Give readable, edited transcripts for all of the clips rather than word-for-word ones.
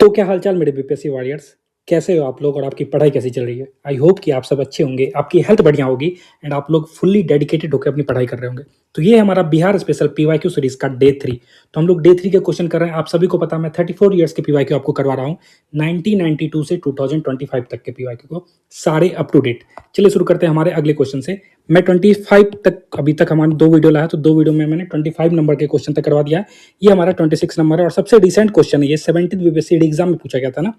तो क्या हालचाल मेरे बीपीएससी वॉरियर्स। कैसे हो आप लोग और आपकी पढ़ाई कैसी चल रही है। आई होप कि आप सब अच्छे होंगे, आपकी हेल्थ बढ़िया होगी एंड आप लोग फुल्ली डेडिकेटेड होकर अपनी पढ़ाई कर रहे होंगे। तो ये है हमारा बिहार स्पेशल पीवाईक्यू सीरीज का डे 3। तो हम लोग डे 3 के क्वेश्चन कर रहे हैं। आप सभी को पता है मैं 34 ईयर्स के पीवाईक्यू आपको करवा रहा हूँ, 1992 से 2025 तक के पीवाईक्यू को, सारे अप टू डेट। चलिए शुरू करते हैं हमारे अगले क्वेश्चन से। मैं 25 तक अभी तक हमारे 2 वीडियो लाया, तो 2 वीडियो में मैंने 25 नंबर के क्वेश्चन तक करवा दिया है। ये हमारा 26 नंबर है और सबसे रिसेंट क्वेश्चन है ये। 17th बीपीएससी एग्जाम में पूछा गया था ना,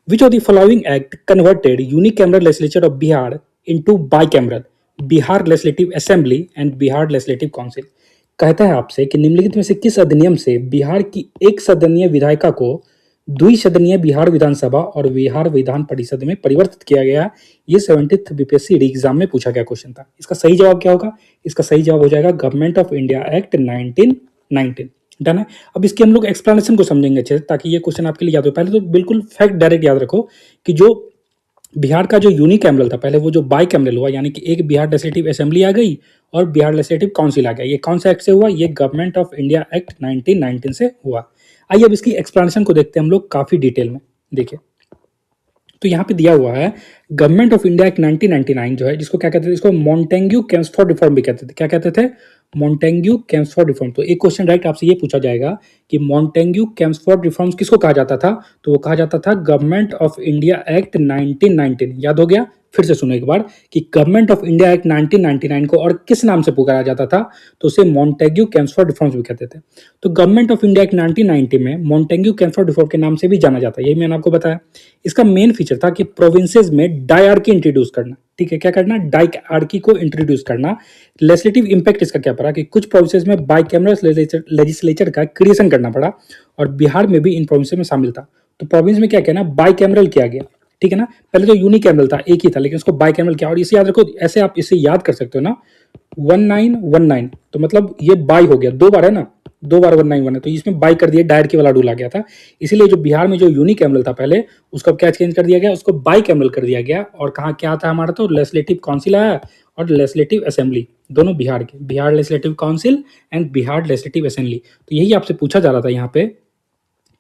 Which of the following act converted unicameral legislature of Bihar into bicameral? Bihar legislative assembly and Bihar legislative council. कहता है आपसे कि निम्नलिखित में से किस अधिनियम से बिहार की एक सदनीय विधायिका को द्विसदनीय बिहार विधानसभा और बिहार विधान परिषद में परिवर्तित किया गया। ये 70th बीपीएससी एग्जाम में पूछा गया क्वेश्चन था। इसका सही जवाब क्या होगा? इसका सही जवाब हो जाएगा government of India act 1919। Done है। अब इसके हम लोग एक्सप्लेनेशन को समझेंगे अच्छे से ताकि ये क्वेश्चन आपके लिए याद हो। पहले तो बिल्कुल फैक्ट डायरेक्ट याद रखो कि जो बिहार का जो यूनिकैमरल था पहले वो जो बाई कैमरल हुआ, यानी कि एक बिहार लेजिस्लेटिव असेंबली आ गई और बिहार लेजिस्लेटिव काउंसिल आ गया। ये कौन सा एक्ट से हुआ? ये गवर्नमेंट ऑफ इंडिया एक्ट 1919 से हुआ। आइए अब इसकी एक्सप्लेनेशन को देखते हैं हम लोग काफी डिटेल में। देखिए तो यहाँ पे दिया हुआ है गवर्नमेंट ऑफ इंडिया एक्ट 1999 जो है, जिसको क्या कहते थे? इसको मॉन्टेग्यू केम्सफोर्ड रिफॉर्म भी कहते थे। क्या कहते थे? Montagu Chelmsford reform. तो एक क्वेश्चन डायरेक्ट आपसे ये पूछा जाएगा कि मॉन्टेग्यू केम्सफोर्ड रिफॉर्म्स किसको कहा जाता था? तो वो कहा जाता था गवर्नमेंट ऑफ इंडिया एक्ट 1919। याद हो गया? फिर से सुनो एक बार कि गवर्नमेंट ऑफ इंडिया एक्ट 1999 को और किस नाम से पुकारा जाता था? तो उसे मॉन्टेग्यू केम्सफोर्ड रिफॉर्म्स भी कहते थे। तो गवर्नमेंट ऑफ इंडिया एक्ट 1990 में मॉन्टेग्यू केम्सफोर्ड रिफॉर्म के नाम से भी जाना जाता है। यही मैंने आपको बताया। इसका मेन फीचर था कि प्रोविंसेस में डायआर्की इंट्रोड्यूस करना। ठीक है, क्या करना? डायआर्की को इंट्रोड्यूस करना। लेजिस्लेटिव इंपैक्ट इसका क्या पड़ा कि कुछ प्रोविंसेस में बाइकैमरल लेजिस्लेचर का क्रिएशन करना पड़ा और बिहार में भी इन प्रोविंसेस में शामिल था। तो प्रोविंस में क्या किया ना, बाइकैमरल किया गया। ठीक है ना, पहले तो यूनिकैमरल था, एक ही था, लेकिन उसको बाइकैमरल किया। और इसे याद रखो, ऐसे आप इसे याद कर सकते हो ना, 1919 तो मतलब ये बाई हो गया, 2 बार है ना, 2 बार 1919 है, तो इसमें बाई कर दिया, डायरेक्ट वाला रूल आ गया था। इसीलिए जो बिहार में जो यूनिकैमरल था पहले, उसको क्या चेंज कर दिया गया? उसको बाइकैमरल कर दिया गया। और कहाँ क्या था हमारा? तो लेजिस्लेटिव काउंसिल आया और लेजिस्लेटिव असेंबली, दोनों बिहार के, Bihar legislative council and Bihar legislative assembly. तो यही आपसे पूछा जा रहा था यहाँ पे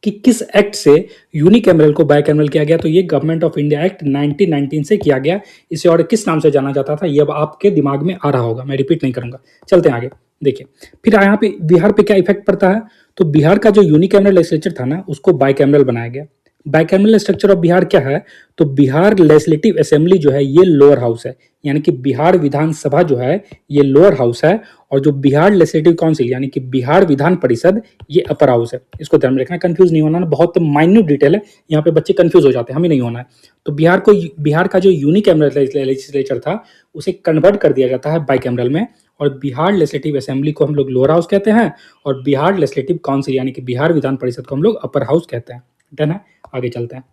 कि किस एक्ट से यूनिकैमरल को बाइकैमरल किया गया। तो ये गवर्नमेंट ऑफ इंडिया एक्ट 1919 से किया गया। इसे और किस नाम से जाना जाता था ये अब आपके दिमाग में आ रहा होगा, मैं रिपीट नहीं करूंगा। चलते हैं आगे। देखिए फिर यहाँ पे बिहार पे क्या इफेक्ट पड़ता है। तो बिहार का जो यूनिकैमरल लेजिस्लेचर था ना, उसको बाइकैमरल बनाया गया। बाइकैमरल स्ट्रक्चर ऑफ बिहार क्या है? तो बिहार लेजिस्लेटिव असेंबली जो है ये लोअर हाउस है, यानी कि बिहार विधानसभा जो है ये लोअर हाउस है, और जो बिहार लेजिस्लेटिव काउंसिल यानी कि बिहार विधान परिषद ये अपर हाउस है। इसको ध्यान में रखना, कंफ्यूज नहीं होना ना, बहुत माइन्यूट डिटेल है, यहाँ पे बच्चे कंफ्यूज हो जाते हैं, हमें नहीं होना है। तो बिहार का जो यूनिकैमरल लेजिस्लेचर था उसे कन्वर्ट कर दिया जाता है बाइकैमरल में, और बिहार लेजिस्लेटिव असेंबली को हम लोग लोअर हाउस कहते हैं और बिहार लेजिस्लेटिव काउंसिल यानी कि बिहार विधान परिषद को हम लोग अपर हाउस कहते हैं। डन है, आगे चलते हैं।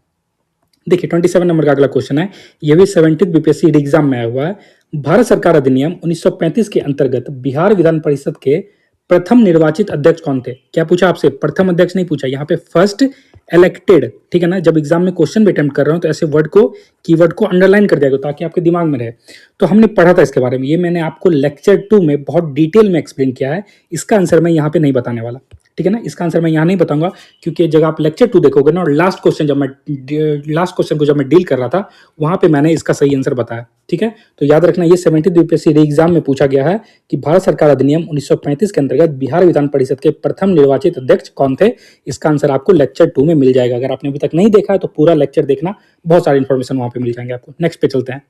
देखिए 27 नंबर का अगला क्वेश्चन है, ये भी 70th बीपीएससी एग्जाम में आया हुआ है। भारत सरकार अधिनियम 1935 के अंतर्गत बिहार विधान परिषद के प्रथम निर्वाचित अध्यक्ष कौन थे? क्या पूछा आपसे? प्रथम अध्यक्ष नहीं पूछा, यहाँ पे फर्स्ट इलेक्टेड। ठीक है ना, जब एग्जाम में क्वेश्चन भी अटेम्प्ट कर रहा हूं तो ऐसे वर्ड को, कीवर्ड को अंडरलाइन कर दिया गया ताकि आपके दिमाग में रहे। तो हमने पढ़ा था इसके बारे में, ये मैंने आपको लेक्चर 2 में बहुत डिटेल में एक्सप्लेन किया है। इसका आंसर मैं यहाँ पे नहीं बताने वाला। ठीक है ना, इसका आंसर मैं यहाँ नहीं बताऊंगा, क्योंकि जब आप लेक्चर 2 देखोगे ना, और लास्ट क्वेश्चन को जब मैं डील कर रहा था वहां पे मैंने इसका सही आंसर बताया। ठीक है, तो याद रखना, ये 70th यूपीएससी एग्जाम में पूछा गया है कि भारत सरकार अधिनियम 1935 के अंतर्गत बिहार विधान परिषद के प्रथम निर्वाचित अध्यक्ष कौन थे। इसका आंसर आपको लेक्चर 2 में मिल जाएगा। अगर आपने अभी तक नहीं देखा है तो पूरा लेक्चर देखना, बहुत सारी इंफॉर्मेशन वहां पे मिल जाएंगे आपको। नेक्स्ट पे चलते हैं।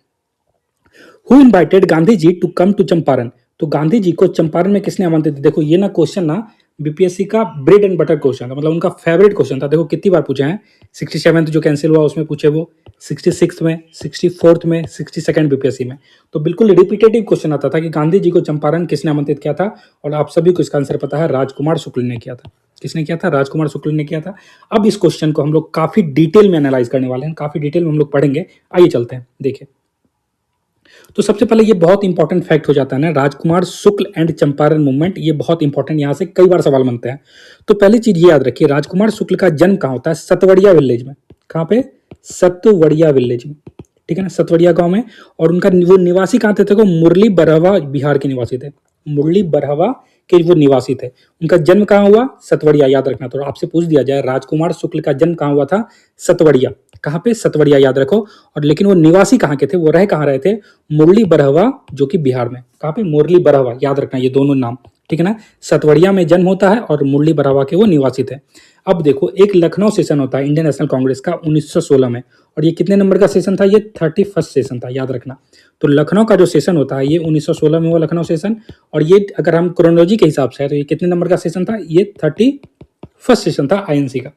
Who invited Gandhi ji to come to Champaran? तो गांधी जी को चंपारण में किसने आमंत्रित? देखो ये ना क्वेश्चन ना बीपीएससी का ब्रेड एंड बटर क्वेश्चन था, मतलब उनका फेवरेट क्वेश्चन था। देखो कितनी बार पूछे हैं, 67th जो कैंसिल हुआ उसमें पूछे वो, 66th में, 64th में, 62nd बीपीएससी में। तो बिल्कुल रिपीटेटिव क्वेश्चन आता था कि गांधी जी को चंपारण किसने आमंत्रित किया था, और आप सभी को इसका आंसर पता है, राजकुमार शुक्ल ने किया था। किसने किया था? राजकुमार शुक्ल ने किया था। अब इस क्वेश्चन को हम लोग काफी डिटेल में एनालाइज करने वाले हैं, काफी डिटेल में हम लोग पढ़ेंगे। आइए चलते हैं। देखिए तो सबसे पहले ये बहुत इंपॉर्टेंट फैक्ट हो जाता है ना, राजकुमार शुक्ल एंड चंपारण मूवमेंट, ये बहुत इंपॉर्टेंट, यहाँ से कई बार सवाल बनते हैं। तो पहली चीज ये याद रखिए, राजकुमार शुक्ल का जन्म कहाँ होता है? सतवड़िया विलेज में। कहाँ पे? सतवड़िया विलेज में। ठीक है ना, सतवड़िया गांव में। और उनका वो निवासी कहाँ थे? देखो मुरली बरहवा बिहार के निवासी थे, मुरली बरहवा के वो निवासी थे। उनका जन्म कहाँ हुआ? सतवड़िया, याद रखना। तो आपसे पूछ दिया जाए राजकुमार शुक्ल का जन्म कहाँ हुआ था? सतवड़िया। कहाँ पे? सतवड़िया, याद रखो। और लेकिन वो निवासी कहाँ के थे? वो रह कहाँ रहे थे? मुरली बरहवा, जो कि बिहार में। कहाँ पे? मुरली बरहवा, याद रखना ये दोनों नाम, ठीक है ना। सतवड़िया में जन्म होता है और मुरली बरहवा के वो निवासी थे। अब देखो, एक लखनऊ सेशन होता है इंडियन नेशनल कांग्रेस का 1916 में, और ये कितने नंबर का सेशन था? ये 31st सेशन था, याद रखना। तो लखनऊ का जो सेशन होता है ये 1916 में हुआ, लखनऊ सेशन। और ये अगर हम क्रोनोलॉजी के हिसाब से है तो ये कितने नंबर का सेशन था? ये 31st सेशन था आईएनसी का।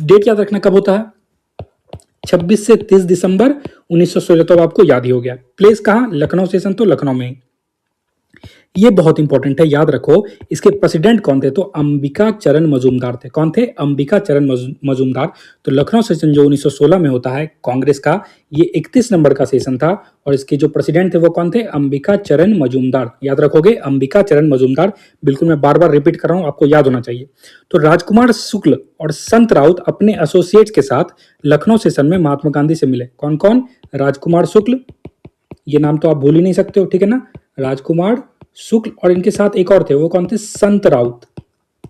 डेट याद रखना कब होता है? 26 से 30 दिसंबर 1916, तो आपको याद ही हो गया। प्लेस कहाँ? लखनऊ सेशन, तो लखनऊ में ही। ये बहुत इंपॉर्टेंट है, याद रखो। इसके प्रेसिडेंट कौन थे? तो अंबिका चरण मजूमदार थे। कौन थे? अंबिका चरण मजूमदार। तो लखनऊ सेशन जो 1916 में होता है कांग्रेस का, ये 31 नंबर का सेशन था, और इसके जो प्रेसिडेंट थे वो कौन थे? अंबिका चरण मजूमदार, याद रखोगे, अंबिका चरण मजूमदार। बिल्कुल, मैं बार बार रिपीट कर रहा हूं, आपको याद होना चाहिए। तो राजकुमार शुक्ल और संत राउत अपने एसोसिएट्स के साथ लखनऊ सेशन में महात्मा गांधी से मिले। कौन कौन? राजकुमार शुक्ल, ये नाम तो आप भूल ही नहीं सकते हो, ठीक है ना। राजकुमार शुक्ल, और इनके साथ एक और थे, वो कौन थे? संत राउत।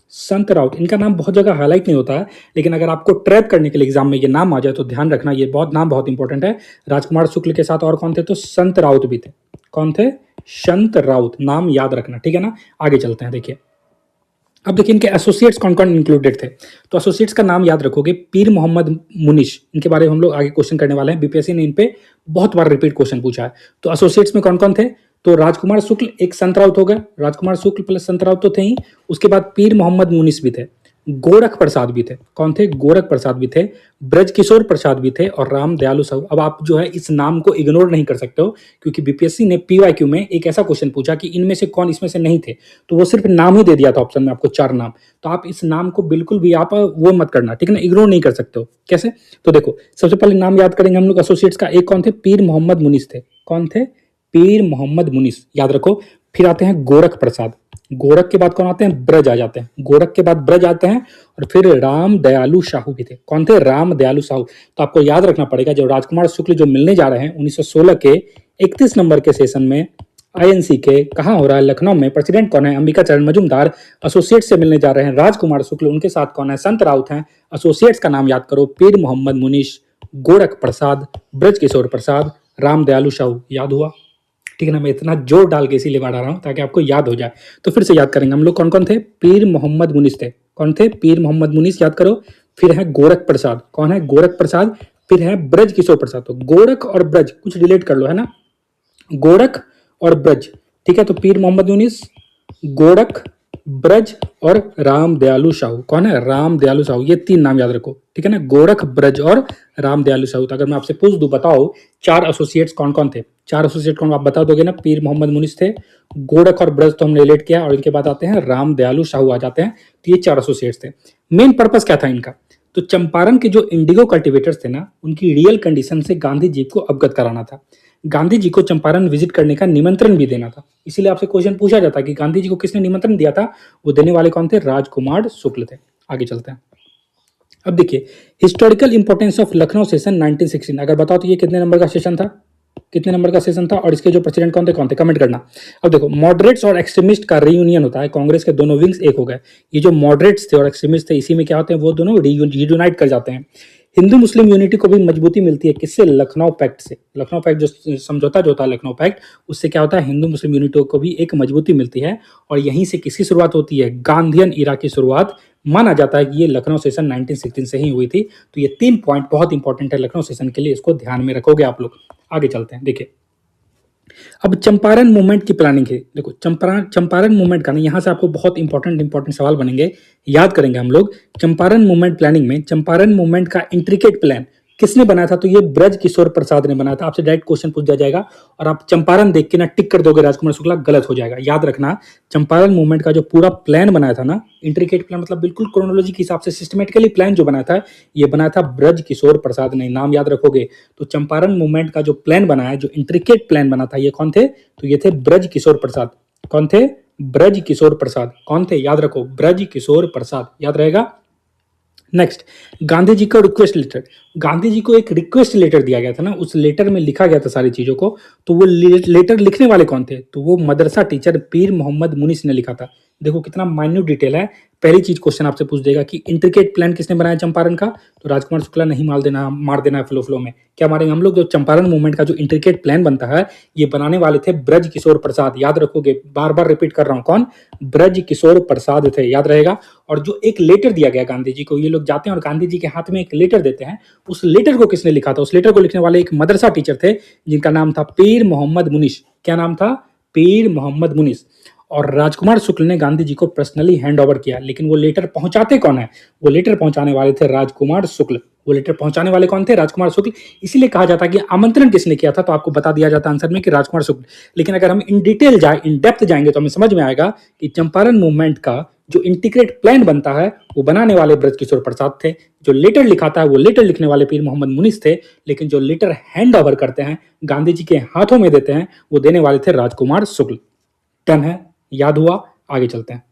संत राउत, इनका नाम बहुत जगह हाईलाइट नहीं होता है, लेकिन अगर आपको ट्रैप करने के लिए एग्जाम में ये नाम आ जाए तो ध्यान रखना, ये नाम बहुत इंपॉर्टेंट है। राजकुमार शुक्ल के साथ और कौन थे? तो संत राउत भी थे। कौन थे? संत राउत, नाम याद रखना, ठीक है ना। आगे चलते हैं, देखिए। अब देखिए इनके एसोसिएट्स कौन कौन इंक्लूडेड थे। तो एसोसिएट्स का नाम याद रखोगे, पीर मोहम्मद मुनिश, इनके बारे में हम लोग आगे क्वेश्चन करने वाले हैं। बीपीएससी ने इन पे बहुत बार रिपीट क्वेश्चन पूछा है। तो एसोसिएट्स में कौन कौन थे? तो राजकुमार शुक्ल, एक संत राउत हो गए, राजकुमार शुक्ल प्लस संत राउत तो थे ही। उसके बाद पीर मोहम्मद मुनिश भी थे, गोरख प्रसाद भी थे। कौन थे? गोरख प्रसाद भी थे, ब्रज किशोर प्रसाद भी थे, और राम दयालु साहू। अब आप जो है इस नाम को इग्नोर नहीं कर सकते हो, क्योंकि बीपीएससी ने पीवाईक्यू में एक ऐसा क्वेश्चन पूछा कि इनमें से कौन इसमें से नहीं थे, तो वो सिर्फ नाम ही दे दिया था ऑप्शन में आपको, 4 नाम। तो आप इस नाम को बिल्कुल भी आप वो मत करना, ठीक है ना, इग्नोर नहीं कर सकते हो। कैसे? तो देखो, सबसे पहले नाम याद करेंगे हम लोग एसोसिएट्स का। एक कौन थे? पीर मोहम्मद मुनिस थे। कौन थे? पीर मोहम्मद मुनिस, याद रखो। फिर आते हैं गोरख प्रसाद, गोरख के बाद कौन आते हैं? ब्रज आ जाते हैं, गोरख के बाद ब्रज आते हैं, और फिर राम दयालु साहू भी थे। कौन थे? राम दयालु साहू। तो आपको याद रखना पड़ेगा, जो राजकुमार शुक्ल जो मिलने जा रहे हैं 1916 के 31 नंबर के सेशन में आईएनसी के, कहाँ हो रहा है? लखनऊ में। प्रेसिडेंट कौन है? अंबिका चरण मजूमदार। एसोसिएट से मिलने जा रहे हैं राजकुमार शुक्ल, उनके साथ कौन है? संत राउत हैं। एसोसिएट्स का नाम याद करो, पीर मोहम्मद मुनीश, गोरख प्रसाद, ब्रज किशोर प्रसाद, राम दयालु साहू। याद हुआ? ठीक है ना। मैं इतना जोर डाल के इसीलिए बढ़ा रहा हूँ ताकि आपको याद हो जाए। तो फिर से याद करेंगे हम लोग, कौन कौन थे? पीर मोहम्मद मुनीस थे। कौन थे? पीर मोहम्मद मुनीस, याद करो। फिर है गोरख प्रसाद। कौन है? गोरख प्रसाद। फिर है ब्रज किशोर प्रसाद। तो गोरख और ब्रज कुछ रिलेट कर लो, है ना, गोरख और ब्रज, ठीक है। तो पीर मोहम्मद मुनीस, गोरख, ब्रज और राम दयालु साहू। कौन है? राम दयालु साहू। ये 3 नाम याद रखो, ठीक है ना, गोरख, ब्रज और राम दयालु साहू। तो अगर मैं आपसे पूछ दूं, बताओ 4 एसोसिएट्स कौन कौन थे? 4 एसोसिएट कौन, आप बता दोगे ना? पीर मोहम्मद मुनीस थे, गोरख और ब्रज तो हमने रिलेट किया, और इनके बाद आते हैं राम दयालु साहू आ जाते हैं। तो ये 4 एसोसिएट्स थे। मेन पर्पस क्या था इनका? तो चंपारण के जो इंडिगो कल्टिवेटर्स थे ना, उनकी रियल कंडीशन से गांधी जी को अवगत कराना था। गांधी जी को चंपारण विजिट करने का निमंत्रण भी देना था। इसीलिए आपसे क्वेश्चन पूछा जाता कि गांधी जी को किसने निमंत्रण दिया था? वो देने वाले कौन थे? राजकुमार शुक्ल थे। आगे चलते हैं। अब देखिए, historical importance of Lucknow session 1916। अगर बताओ तो ये कितने नंबर का सेशन था? कितने नंबर का सेशन था? और इसके जो प्रेसिडेंट कौन थे कमेंट करना। अब देखो, मॉडरेट्स और एक्सट्रीमिस्ट का रीयूनियन होता है, कांग्रेस के दोनों विंग्स एक हो गए। ये जो मॉडरेट्स थे और एक्सट्रीमिस्ट थे, इसी में क्या होते हैं? वो दोनों रीयूनाइट कर जाते हैं। हिंदू मुस्लिम यूनिटी को भी मजबूती मिलती है, किससे? लखनऊ पैक्ट से। लखनऊ पैक्ट जो समझौता जो होता है, लखनऊ पैक्ट, उससे क्या होता है? हिंदू मुस्लिम यूनिटी को भी एक मजबूती मिलती है। और यहीं से किसकी शुरुआत होती है? गांधीयन इरा की शुरुआत। माना जाता है कि ये लखनऊ सेशन 1916 से ही हुई थी। तो ये 3 पॉइंट बहुत इंपॉर्टेंट है लखनऊ सेशन के लिए, इसको ध्यान में रखोगे आप लोग। आगे चलते हैं, देखिए। अब चंपारण मूवमेंट की प्लानिंग है। देखो, चंपारण मूवमेंट का ना, यहाँ से आपको बहुत इंपॉर्टेंट सवाल बनेंगे, याद करेंगे हम लोग। चंपारण मूवमेंट प्लानिंग में चंपारण मूवमेंट का इंट्रिकेट प्लान किसने बनाया था? तो ये ब्रज किशोर प्रसाद ने बनाया था। आपसे डायरेक्ट क्वेश्चन पूछ दिया जाएगा और आप चंपारण देख के ना टिक कर दोगे राजकुमार शुक्ला, गलत हो जाएगा। याद रखना, चंपारण मूवमेंट का जो पूरा प्लान बनाया था ना, इंट्रिकेट प्लान मतलब बिल्कुल क्रोनोलॉजी के हिसाब से सिस्टमेटिकली प्लान जो बनाया था, ये बनाया था ब्रज किशोर प्रसाद ने। नाम याद रखोगे। तो चंपारण मूवमेंट का जो प्लान बनाया, जो इंट्रिकेट प्लान बना था, ये कौन थे? तो ये थे ब्रज किशोर प्रसाद। कौन थे? ब्रज किशोर प्रसाद। कौन थे? याद रखो, ब्रज किशोर प्रसाद, याद रहेगा। नेक्स्ट, गांधी जी का रिक्वेस्ट लेटर। गांधी जी को एक रिक्वेस्ट लेटर दिया गया था ना, उस लेटर में लिखा गया था सारी चीजों को। तो वो लेटर लिखने वाले कौन थे? तो वो मदरसा टीचर पीर मोहम्मद मुनिस ने लिखा था। देखो कितना माइन्यूट डिटेल है। पहली चीज क्वेश्चन आपसे पूछ देगा कि इंट्रिकेट प्लान किसने बनाया चंपारण का? तो राजकुमार शुक्ला नहीं मार देना है फ्लो में। क्या मारेंगे हम लोग? जो चंपारण मूवमेंट का जो इंट्रिकेट प्लान बनता है, ये बनाने वाले थे ब्रज किशोर प्रसाद। याद रखोगे, बार बार रिपीट कर रहा हूं, कौन? ब्रज किशोर प्रसाद थे, याद रहेगा। और जो एक लेटर दिया गया गांधी जी को, ये लोग जाते हैं और गांधी जी के हाथ में एक लेटर देते हैं। उस लेटर को किसने लिखा था? उस लेटर को लिखने वाले एक मदरसा टीचर थे जिनका नाम था पीर मोहम्मद मुनिश। क्या नाम था? पीर मोहम्मद मुनिस। और राजकुमार शुक्ल ने गांधी जी को पर्सनली हैंड ओवर किया। लेकिन वो लेटर पहुंचाते कौन है? वो लेटर पहुंचाने वाले थे राजकुमार शुक्ल। वो लेटर पहुंचाने वाले कौन थे? राजकुमार शुक्ल। इसीलिए कहा जाता है कि आमंत्रण किसने किया था, तो आपको बता दिया जाता आंसर में कि राजकुमार शुक्ल। लेकिन अगर हम इन डिटेल जाए, इन डेप्थ जाएंगे, तो हमें समझ में आएगा कि चंपारण मूवमेंट का जो इंटीग्रेट प्लान बनता है, वो बनाने वाले ब्रजकिशोर प्रसाद थे। जो लेटर लिखाता है, वो लेटर लिखने वाले पीर मोहम्मद मुनिस थे। लेकिन जो लेटर हैंड ओवर करते हैं, गांधी जी के हाथों में देते हैं, वो देने वाले थे राजकुमार शुक्ल। डन है? याद हुआ? आगे चलते हैं।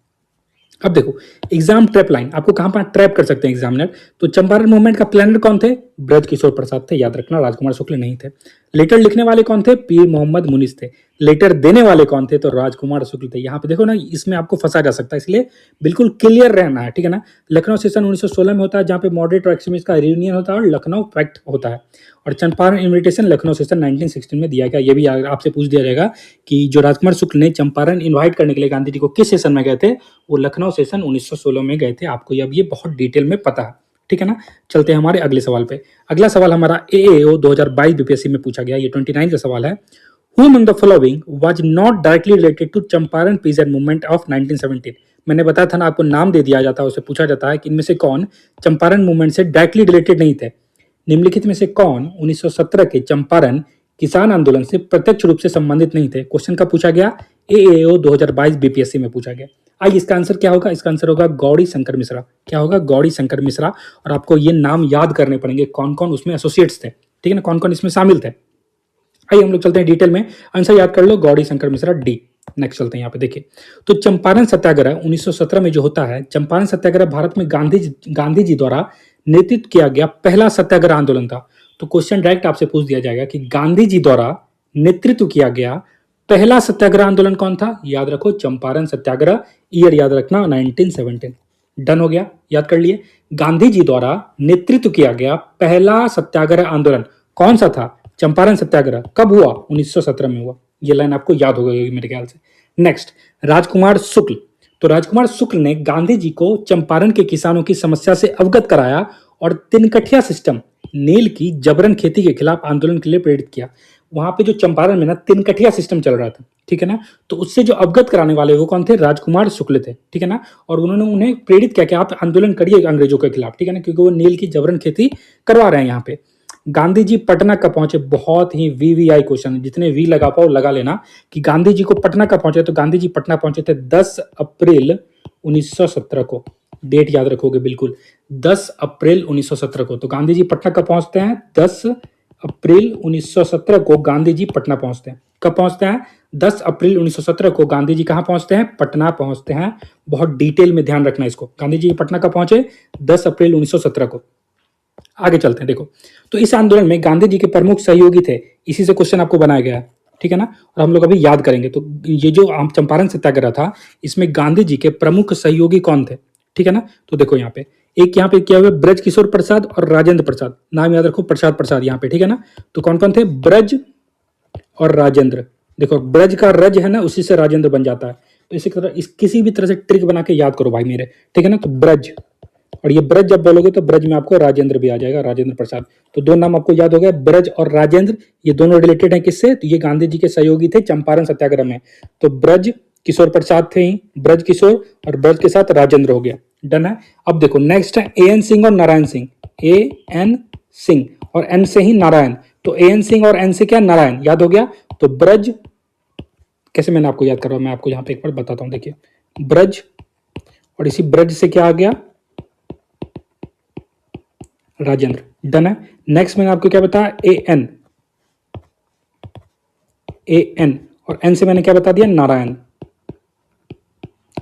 अब देखो, एग्जाम ट्रैप लाइन आपको कहां पर ट्रैप कर सकते हैं एग्जामिनर। तो चंपारण मूवमेंट का प्लानर कौन थे? ब्रज किशोर प्रसाद थे, याद रखना, राजकुमार शुक्ल नहीं थे। लेटर लिखने वाले कौन थे? पीर मोहम्मद मुनिस थे। लेटर देने वाले कौन थे? तो राजकुमार शुक्ल थे। यहाँ पे देखो ना, इसमें आपको फंसा जा सकता है, इसलिए बिल्कुल क्लियर रहना है, ठीक है ना। लखनऊ सेशन 1916 में होता है, जहाँ पे मॉडरेट और एक्सट्रीमिस्ट का रियूनियन होता है और लखनऊ फैक्ट होता है। और चंपारण इन्विटेशन लखनऊ सेशन 1916 में दिया गया। ये भी आपसे पूछ दिया जाएगा कि जो राजकुमार शुक्ल ने चंपारण इन्वाइट करने के लिए गांधी जी को किस सेशन में गए थे? वो लखनऊ सेशन 1916 में गए थे। आपको अब ये बहुत डिटेल में पता है, ठीक है ना। चलते हैं हमारे अगले सवाल पे। अगला सवाल हमारा एएओ 2022 बीपीएससी में पूछा गया, ये 29 का सवाल है। Who among the following was not directly related to Champaran peace and movement of 1917? मैंने बताया था ना, आपको नाम दे दिया जाता है, उसे पूछा जाता है कि इनमें से कौन चंपारण मूवमेंट से डायरेक्टली रिलेटेड नहीं थे। निम्नलिखित में से कौन 1917 के चंपारण किसान आंदोलन से प्रत्यक्ष रूप से संबंधित नहीं थे? क्वेश्चन का पूछा गया, एएओ 2022 बीपीएससी में पूछा गया। आइए, इसका आंसर क्या होगा? इसका आंसर होगा गौड़ी शंकर मिश्रा। क्या होगा? गौड़ी शंकर मिश्रा। और आपको ये नाम याद करने पड़ेंगे, कौन कौन उसमें एसोसिएट्स थे, ठीक है ना, कौन कौन इसमें शामिल थे। आइए हम लोग चलते हैं डिटेल में, आंसर याद कर लो, गौड़ी शंकर मिश्रा, डी। नेक्स्ट चलते हैं, यहाँ पे देखिए। तो चंपारण सत्याग्रह 1917 में जो होता है, चंपारण सत्याग्रह भारत में गांधी जी द्वारा नेतृत्व किया गया पहला सत्याग्रह आंदोलन था। तो क्वेश्चन डायरेक्ट आपसे पूछ दिया जाएगा कि गांधी जी द्वारा नेतृत्व किया गया पहला सत्याग्रह आंदोलन कौन था? याद रखो, चंपारण सत्याग्रह, ईयर याद रखना 1917। डन हो गया, याद कर लिए। गांधी जी द्वारा नेतृत्व किया गया पहला सत्याग्रह आंदोलन कौन सा था? चंपारण सत्याग्रह। कब हुआ? 1917 में हुआ। ये लाइन आपको याद हो गई मेरे ख्याल से। नेक्स्ट, राजकुमार शुक्ल। तो राजकुमार शुक्ल ने गांधी जी को चंपारण के किसानों की समस्या से अवगत कराया और तिनकठिया सिस्टम, नील की जबरन खेती के खिलाफ आंदोलन के लिए प्रेरित किया। वहां पे जो चंपारण में ना तिनकठिया सिस्टम चल रहा था, ठीक है ना, तो उससे जो अवगत कराने वाले वो कौन थे? राजकुमार शुक्ल थे, ठीक है ना। और उन्होंने उन्हें प्रेरित किया कि आप आंदोलन करिए अंग्रेजों के खिलाफ, ठीक है ना, क्योंकि वो नील की जबरन खेती करवा रहे हैं यहाँ पे। गांधी जी पटना कब पहुंचे? बहुत ही वीवीआई क्वेश्चन है, जितने वी लगा पाओ लगा लेना कि गांधी जी को पटना कब पहुंचे। तो गांधी जी पटना पहुंचे थे 10 अप्रैल 1917 को। डेट याद रखोगे बिल्कुल, 10 अप्रैल 1917 को। तो गांधी जी पटना कब पहुंचते हैं? 10 अप्रैल 1917 को गांधी जी पटना पहुंचते हैं। कब पहुंचते हैं? 10 अप्रैल 1917 को गांधी जी कहां पहुंचते हैं? पटना पहुंचते हैं। बहुत डिटेल में ध्यान रखना इसको। गांधी जी पटना कब पहुंचे? 10 अप्रैल 1917 को। आगे चलते हैं, देखो। तो इस आंदोलन में गांधी जी के प्रमुख सहयोगी थे, इसी से क्वेश्चन आपको बनाया गया है, ठीक है ना। और हम लोग अभी याद करेंगे। तो ये जो चंपारण सत्याग्रह था, इसमें गांधी जी के प्रमुख सहयोगी कौन थे, ठीक है ना। तो देखो यहाँ पे एक यहाँ पे क्या हुआ, ब्रज किशोर प्रसाद और राजेंद्र प्रसाद। नाम याद रखो, प्रसाद प्रसाद यहाँ पे, ठीक है ना। तो कौन कौन थे? ब्रज और राजेंद्र। देखो ब्रज का रज है ना, उसी से राजेंद्र बन जाता है। तो इसी तरह किसी भी तरह से ट्रिक बना के याद करो भाई मेरे, ठीक है ना। तो ब्रज, और ये ब्रज जब बोलोगे तो ब्रज में आपको राजेंद्र भी आ जाएगा, राजेंद्र प्रसाद। तो दो नाम आपको याद हो गया, ब्रज और राजेंद्र। ये दोनों रिलेटेड हैं किससे? तो ये गांधी जी के सहयोगी थे चंपारण सत्याग्रह में। तो ब्रज किशोर प्रसाद थे ही, ब्रज किशोर, और ब्रज के साथ राजेंद्र हो गया। डन है। अब देखो नेक्स्ट है एएन सिंह और नारायण सिंह। एएन सिंह और एन से ही नारायण। तो एएन सिंह और एन से क्या? नारायण। याद हो गया। तो ब्रज, कैसे मैंने आपको याद करवा, मैं आपको यहाँ पे एक बार बताता हूँ। देखिए ब्रज, और इसी ब्रज से क्या आ गया? राजेंद्र। डन है। नेक्स्ट मैंने आपको क्या बताया? एएन, एएन, और एन से मैंने क्या बता दिया? नारायण,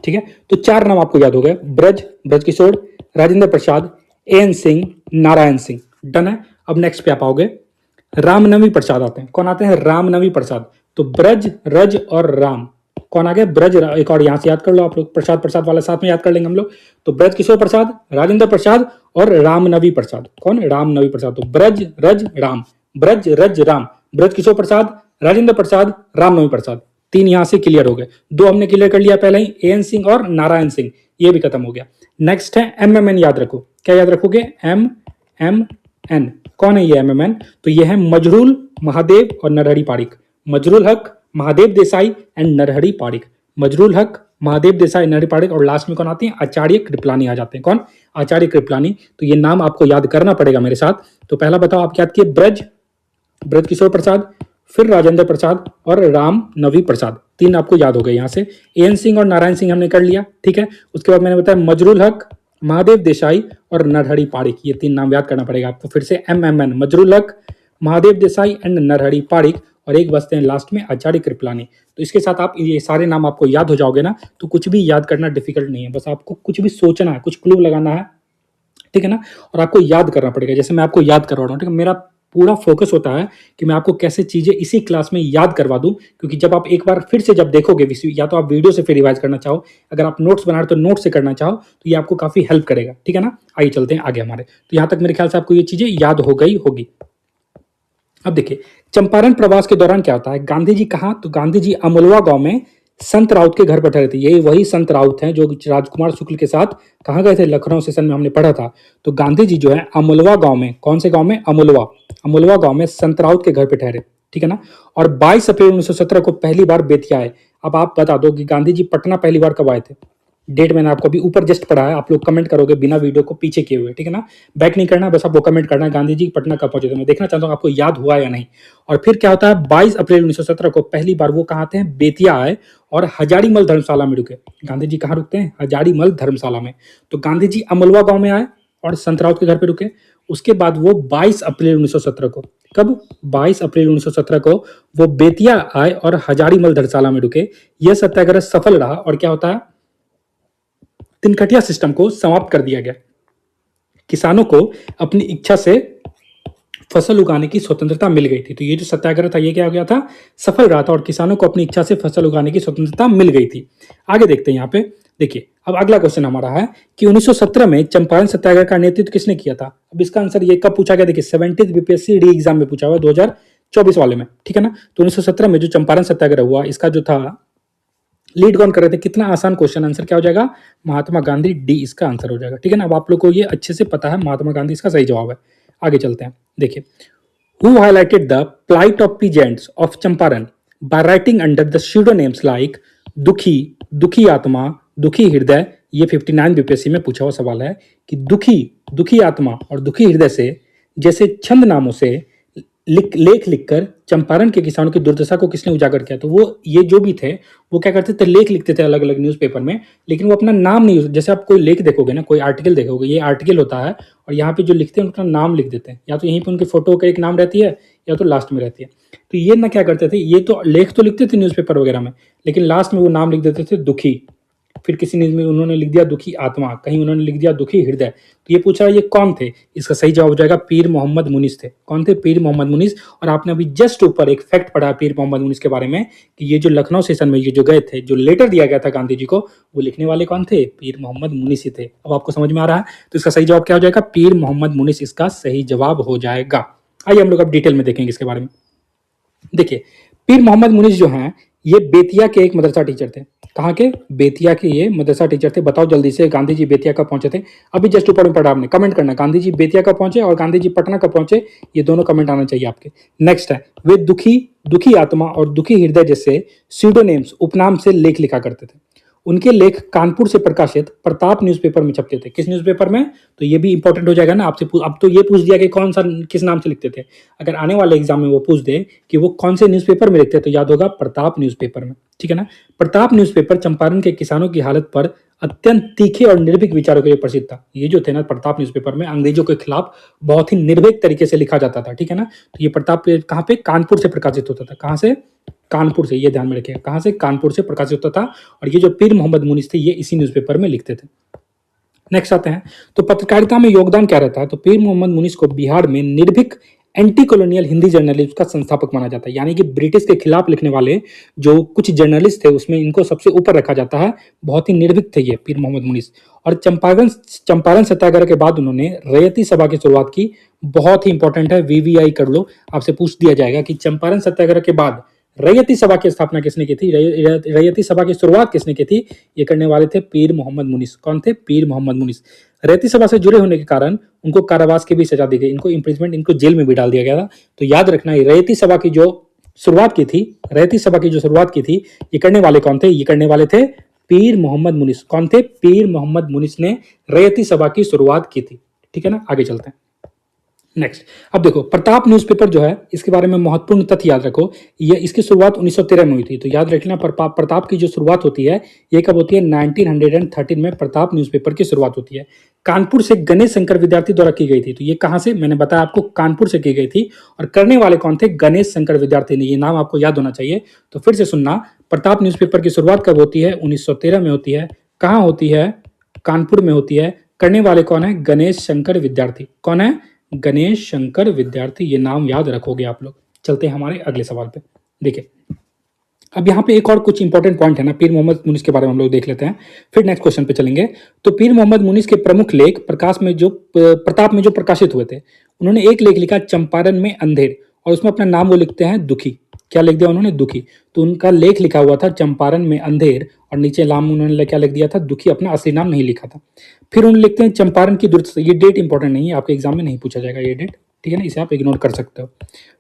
ठीक है। तो चार नाम आपको याद हो गए, ब्रज, ब्रज किशोर, राजेंद्र प्रसाद, एन सिंह, नारायण सिंह। डन है। अब नेक्स्ट पे आप आओगे, रामनवी प्रसाद आते हैं। कौन आते हैं? रामनवी प्रसाद। तो ब्रज, रज और राम कौन आ गया? ब्रज। एक और यहां से याद कर लो आप लोग, प्रसाद प्रसाद वाला साथ में याद कर लेंगे हम लोग। तो ब्रज किशोर प्रसाद, राजेंद्र प्रसाद और रामनवी प्रसाद। कौन? रामनवी प्रसाद। तो ब्रज, रज, राम, ब्रज, रज, राम, ब्रज किशोर प्रसाद, राजेंद्र प्रसाद, रामनवी प्रसाद। तीन यहां से क्लियर हो गए। दो हमने क्लियर कर लिया पहले ही, एन सिंह और नारायण सिंह, ये भी खत्म हो गया। नेक्स्ट है एम एम एन। याद रखो, क्या याद रखोगे? M M N. कौन है ये एम एम एन? तो ये है मजरूल, महादेव और नरहरि पारिक। मजरूल हक, महादेव देसाई एंड नरहरि पारिक। मजरूल हक, महादेव देसाई, नरहरि पारिक और लास्ट में कौन आती है? आचार्य कृपलानी आ जाते हैं। कौन? आचार्य कृपलानी। तो ये नाम आपको याद करना पड़ेगा मेरे साथ। तो पहला बताओ आप याद किए? ब्रज, ब्रज किशोर प्रसाद, फिर राजेंद्र प्रसाद और राम नवी प्रसाद। तीन आपको याद हो गए यहां से। एन सिंह और नारायण सिंह हमने कर लिया, ठीक है। उसके बाद मैंने बताया मजरूल हक, महादेव देसाई और नरहरि पारिक। ये तीन नाम याद करना पड़ेगा आपको। फिर से एम एम एन, मजरूल हक, महादेव देसाई एंड नरहरि पारिक, और एक बचते हैं लास्ट में आचार्य कृपलानी। तो इसके साथ आप ये सारे नाम आपको याद हो जाओगे ना, तो कुछ भी याद करना डिफिकल्ट नहीं है। बस आपको कुछ भी सोचना है, कुछ क्लू लगाना है, ठीक है ना। और आपको याद करना पड़ेगा, जैसे मैं आपको याद करवा रहा हूँ, ठीक है। मेरा पूरा फोकस होता है कि मैं आपको कैसे चीजें इसी क्लास में याद करवा दूं, क्योंकि जब आप एक बार फिर से जब देखोगे, या तो आप वीडियो से फिर रिवाइज करना चाहो, अगर आप नोट्स बना रहे हो तो नोट से करना चाहो, तो ये आपको काफी हेल्प करेगा, ठीक है ना। आइए चलते हैं आगे हमारे। तो यहां तक मेरे ख्याल से आपको ये चीजें याद हो गई होगी। अब देखिए, चंपारण प्रवास के दौरान क्या होता है? गांधी जी कहाँ? तो गांधी जी अमलवा गांव में संत राउत के घर पर ठहरे थे। यही वही संत राउत हैं जो राजकुमार शुक्ल के साथ कहाँ गए थे? लखनऊ सेशन में हमने पढ़ा था। तो गांधी जी जो है अमलवा गांव में, कौन से गांव में? अमलवा, अमलवा गांव में संत राउत के घर पे ठहरे, ठीक है ना। और 22 अप्रैल 1917 को पहली बार बेतिया आए। अब आप बता दो कि गांधी जी पटना पहली बार कब आए थे? डेट मैंने आपको अभी ऊपर जस्ट पढ़ा है, आप लोग कमेंट करोगे बिना वीडियो को पीछे किए हुए, ठीक है ना। बैक नहीं करना, बस आपको कमेंट करना है गांधी जी पटना कब पहुंचे थे। मैं देखना चाहता हूँ आपको याद हुआ या नहीं। और फिर क्या होता है? 22 अप्रैल 1917 को पहली बार वो कहाँ आते हैं? बेतिया आए और हजारीमल धर्मशाला में रुके। गांधी जी कहाँ रुकते हैं? हजारीमल धर्मशाला में। तो गांधी जी अमलवा गांव में आए और संत राउत के घर पे रुके। उसके बाद वो 22 अप्रैल 1917 को, कब? 22 अप्रैल 1917 को वो बेतिया आए और हजारीमल धर्मशाला में रुके। यह सत्याग्रह सफल रहा और क्या होता है? तिनकटिया सिस्टम को समाप्त कर दिया गया। किसानों को अपनी इच्छा से फसल उगाने की स्वतंत्रता मिल गई थी। तो ये जो सत्याग्रह था ये क्या हो गया था? सफल रहा था और किसानों को अपनी इच्छा से फसल उगाने की स्वतंत्रता मिल गई थी। आगे देखते हैं यहाँ पे। देखिए, अब अगला क्वेश्चन हमारा है कि 1917 में चंपारण सत्याग्रह का नेतृत्व किसने किया था? अब इसका आंसर ये कब पूछा गया? देखिए, 70th बीपीएससी री एग्जाम में पूछा हुआ 2024 वाले में, ठीक है ना। तो 1917 में जो चंपारण सत्याग्रह हुआ, इसका जो था लीड कौन कर रहे थे? कितना आसान क्वेश्चन, आंसर क्या हो जाएगा? महात्मा गांधी। डी इसका आंसर हो जाएगा, ठीक है ना। अब आप लोग को ये अच्छे से पता है, महात्मा गांधी इसका सही जवाब है। आगे चलते हैं। देखिए, who highlighted the plight of peasants of Champaran by writing under the pseudonyms like Dukhi, Dukhi आत्मा, दुखी हृदय। ये 59 बीपीएससी में पूछा हुआ सवाल है कि दुखी, दुखी आत्मा और दुखी हृदय से जैसे छंद नामों से लेख लिखकर चंपारण के किसानों की दुर्दशा को किसने उजागर किया? तो वो ये जो भी थे वो क्या करते थे? लेख लिखते थे अलग अलग न्यूज़पेपर में, लेकिन वो अपना नाम नहीं, जैसे आप कोई लेख देखोगे ना, कोई आर्टिकल देखोगे, ये आर्टिकल होता है और यहाँ पे जो लिखते हैं उनका नाम लिख देते हैं, या तो यहीं पे उनकी फोटो का एक नाम रहती है या तो लास्ट में रहती है। तो ये ना क्या करते थे, ये तो लेख तो लिखते थे न्यूज़पेपर वगैरह में, लेकिन लास्ट में वो नाम लिख देते थे दुखी। फिर किसी ने उन्होंने लिख दिया दुखी आत्मा, कहीं उन्होंने लिख दिया दुखी हृदय। तो ये पूछा ये कौन थे? इसका सही जवाब हो जाएगा पीर मोहम्मद मुनीस थे। कौन थे? पीर मोहम्मद मुनीस। और आपने अभी जस्ट ऊपर एक फैक्ट पढ़ा पीर मोहम्मद मुनीस के बारे में कि ये जो लखनऊ सेशन में ये जो गए थे, जो लेटर दिया गया था गांधी जी को, वो लिखने वाले कौन थे? पीर मोहम्मद मुनीस ही थे। अब आपको समझ में आ रहा है? तो इसका सही जवाब क्या हो जाएगा? पीर मोहम्मद मुनीस इसका सही जवाब हो जाएगा। आइए हम लोग अब डिटेल में देखेंगे इसके बारे में। देखिए, पीर मोहम्मद मुनीस जो हैं ये बेतिया के एक मदरसा टीचर थे। कहाँ के? बेतिया के ये मदरसा टीचर थे। बताओ जल्दी से, गांधी जी बेतिया कब पहुंचे थे? अभी जस्ट ऊपर में पढ़ा आपने, कमेंट करना गांधी जी बेतिया कब पहुंचे और गांधी जी पटना कब पहुंचे, ये दोनों कमेंट आना चाहिए आपके। नेक्स्ट है, वे दुखी, दुखी आत्मा और दुखी हृदय जैसे स्यूडोनेम्स, उपनाम से लेख लिखा करते थे। उनके लेख कानपुर से प्रकाशित प्रताप न्यूज़पेपर में छपते थे। किस न्यूज़पेपर में? तो ये भी इंपॉर्टेंट हो जाएगा ना आपसे। अब तो ये पूछ दिया कि कौन सा, किस नाम से लिखते थे। अगर आने वाले एग्जाम में वो पूछ दे कि वो कौन से न्यूज़पेपर में लिखते, तो याद होगा प्रताप न्यूज़पेपर में, ठीक है ना। प्रताप न्यूज़पेपर चंपारण के किसानों की हालत पर अत्यंत तीखे और निर्भीक विचारों के लिए प्रसिद्ध था। ये जो थे ना प्रताप न्यूज़पेपर में अंग्रेजों के खिलाफ बहुत ही निर्भीक तरीके से लिखा जाता था, ठीक है ना। तो ये प्रताप कहाँ पे? कानपुर से प्रकाशित होता था। कहाँ से? कानपुर से। ये ध्यान में रखिएगा, कहाँ से? कानपुर से प्रकाशित होता था। और ये जो पीर मोहम्मद मुनीस थे ये इसी न्यूज़पेपर में लिखते थे। नेक्स्ट आते हैं, तो पत्रकारिता में योगदान क्या रहता है? तो पीर मोहम्मद मुनीस को बिहार में निर्भीक एंटी कॉलोनियल हिंदी जर्नलिज्म का संस्थापक माना जाता है, यानी कि ब्रिटिश के खिलाफ लिखने वाले जो कुछ जर्नलिस्ट थे उसमें इनको सबसे ऊपर रखा जाता है। बहुत ही निर्भीक थे ये पीर मोहम्मद मुनीस। और चंपारण चंपारण सत्याग्रह के बाद उन्होंने रैयती सभा की शुरुआत की। बहुत ही इंपॉर्टेंट है, वीवीआई कर लो, आपसे पूछ दिया जाएगा कि चंपारण सत्याग्रह के बाद रैयती सभा की स्थापना किसने की थी, रैयती सभा की शुरुआत किसने की थी? ये करने वाले थे पीर मोहम्मद मुनीस। कौन थे? पीर मोहम्मद मुनीस। रैयती सभा से जुड़े होने के कारण उनको कारावास की भी सजा दी गई, इनको इम्प्रिजमेंट, इनको जेल में भी डाल दिया गया था। तो याद रखना, रैयती सभा की जो शुरुआत की थी, रैयती सभा की जो शुरुआत की थी, ये करने वाले कौन थे? ये करने वाले थे पीर मोहम्मद मुनीस। कौन थे? पीर मोहम्मद मुनीस ने रैयती सभा की शुरुआत की थी। ठीक है ना, आगे चलते हैं। नेक्स्ट, अब देखो प्रताप न्यूज़पेपर जो है, इसके बारे में महत्वपूर्ण तथ्य याद रखो। ये इसकी शुरुआत 1913 में हुई थी। तो याद रखना, प्रताप की जो शुरुआत होती है ये कब होती है? 1913 में प्रताप न्यूज़पेपर की शुरुआत होती है। कानपुर से गणेश शंकर विद्यार्थी द्वारा की गई थी। तो ये कहां से? मैंने बताया आपको, कानपुर से की गई थी। और करने वाले कौन थे? गणेश शंकर विद्यार्थी ने। ये नाम आपको याद होना चाहिए। तो फिर से सुनना, प्रताप न्यूज़पेपर की शुरुआत कब होती है? 1913 में होती है। कहां होती है? कानपुर में होती है। करने वाले कौन है? गणेश शंकर विद्यार्थी। कौन है? गणेश शंकर विद्यार्थी। ये नाम याद रखोगे आप लोग। चलते हैं हमारे अगले सवाल पे। देखिए, अब यहाँ पे एक और कुछ इंपॉर्टेंट पॉइंट है ना, पीर मोहम्मद मुनीस के बारे में हम लोग देख लेते हैं, फिर नेक्स्ट क्वेश्चन पे चलेंगे। तो पीर मोहम्मद मुनीस के प्रमुख लेख प्रताप में जो प्रकाशित हुए थे, उन्होंने एक लेख लिखा चंपारण में अंधेर, और उसमें अपना नाम वो लिखते हैं दुखी। क्या लिख दिया उन्होंने? दुखी। तो उनका लेख लिखा हुआ था चंपारण में अंधेर, और नीचे नाम उन्होंने क्या लिख दिया था? दुखी। अपना असली नाम नहीं लिखा था। फिर उन्होंने लिखते हैं चंपारण की दुर्दशा। ये डेट इंपॉर्टेंट नहीं है, आपके एग्जाम में नहीं पूछा जाएगा ये डेट, ठीक है ना, इसे आप इग्नोर कर सकते हो।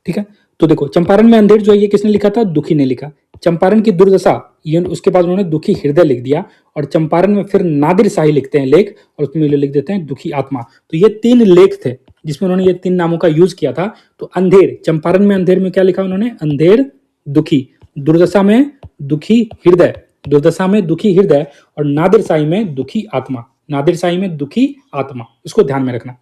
ठीक है, तो देखो चंपारण में अंधेर जो है ये किसने लिखा था? दुखी ने लिखा। चंपारण की दुर्दशा, ये उसके बाद उन्होंने दुखी हृदय लिख दिया। और चंपारण में फिर नादिर शाही लिखते हैं लेख, और उसमें लिख देते हैं दुखी आत्मा। तो ये 3 लेख थे जिसमें उन्होंने ये 3 नामों का यूज किया था। तो अंधेर, चंपारण में अंधेर में क्या लिखा उन्होंने? अंधेर दुखी। दुर्दशा में दुखी हृदय, दुर्दशा में दुखी हृदय, और नादिर शाही में दुखी आत्मा, नादिर शाही में दुखी आत्मा। इसको ध्यान में रखना।